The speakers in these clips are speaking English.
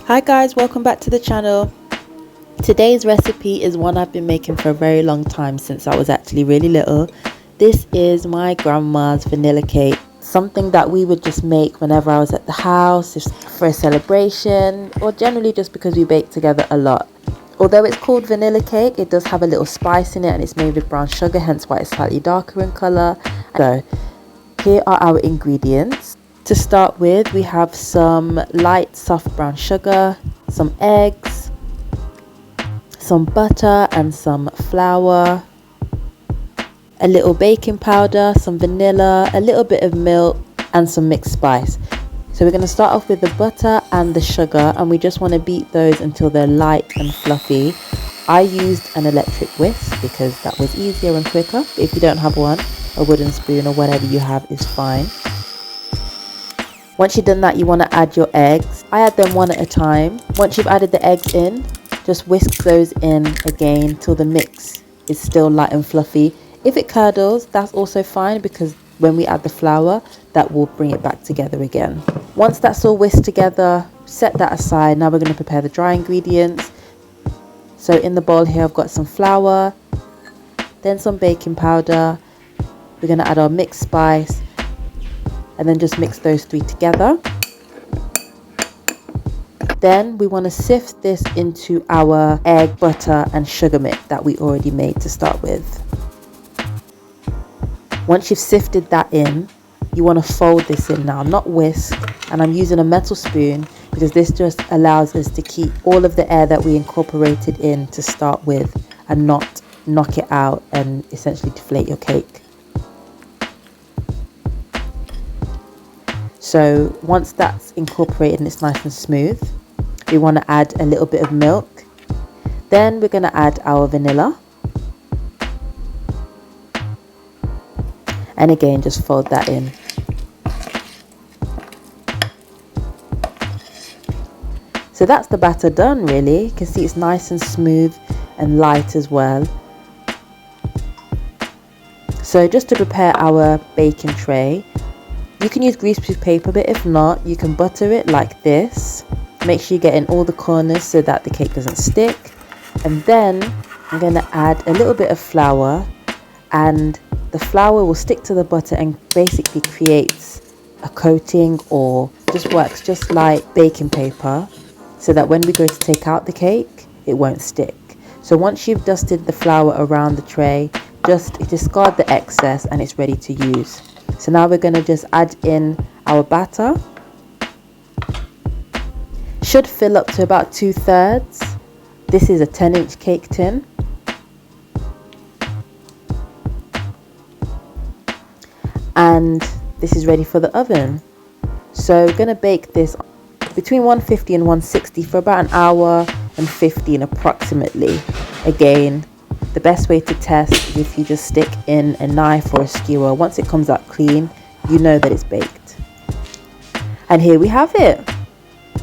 Hi guys, welcome back to the channel. Today's recipe is one I've been making for a very long time, since I was actually really little. This is my grandma's vanilla cake, something that we would just make whenever I was at the house, just for a celebration, or generally just because we bake together a lot. Although it's called vanilla cake, it does have a little spice in it and it's made with brown sugar, hence why it's slightly darker in colour. So here are our ingredients. To start with, we have some light soft brown sugar, some eggs, some butter and some flour, a little baking powder, some vanilla, a little bit of milk and some mixed spice. So we're going to start off with the butter and the sugar, and we just want to beat those until they're light and fluffy. I used an electric whisk because that was easier and quicker. But if you don't have one, a wooden spoon or whatever you have is fine. Once you've done that, you want to add your eggs. I add them one at a time. Once you've added the eggs in, just whisk those in again till the mix is still light and fluffy. If it curdles, that's also fine, because when we add the flour, that will bring it back together again. Once that's all whisked together, set that aside. Now we're going to prepare the dry ingredients. So in the bowl here, I've got some flour, then some baking powder. We're going to add our mixed spice, and then just mix those three together. Then we want to sift this into our egg, butter and sugar mix that we already made to start with. Once you've sifted that in, you want to fold this in now, not whisk. And I'm using a metal spoon because this just allows us to keep all of the air that we incorporated in to start with, and not knock it out and essentially deflate your cake. So once that's incorporated and it's nice and smooth, we want to add a little bit of milk. Then we're going to add our vanilla. And again, just fold that in. So that's the batter done, really. You can see it's nice and smooth and light as well. So just to prepare our baking tray, you can use greaseproof paper, but if not, you can butter it like this. Make sure you get in all the corners so that the cake doesn't stick. And then I'm going to add a little bit of flour, and the flour will stick to the butter and basically creates a coating, or just works just like baking paper, so that when we go to take out the cake, it won't stick. So once you've dusted the flour around the tray, just discard the excess and it's ready to use. So now we're going to just add in our batter. Should fill up to about 2/3. This is a 10-inch cake tin. And this is ready for the oven. So we're going to bake this between 150 and 160 for about 1 hour and 15 approximately. Again, the best way to test is if you just stick in a knife or a skewer. Once it comes out clean, you know that it's baked. And here we have it.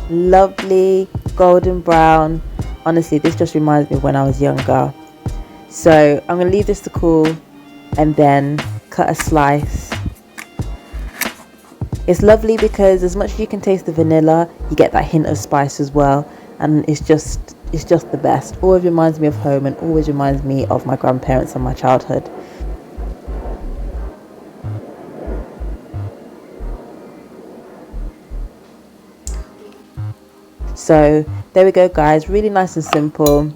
Lovely golden brown. Honestly, this just reminds me of when I was younger. So I'm going to leave this to cool and then cut a slice. It's lovely because as much as you can taste the vanilla, you get that hint of spice as well, and it's just the best. Always reminds me of home and always reminds me of my grandparents and my childhood. So there we go, guys. Really nice and simple.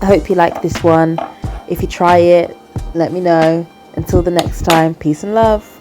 I hope you like this one. If you try it, let me know. Until the next time, peace and love.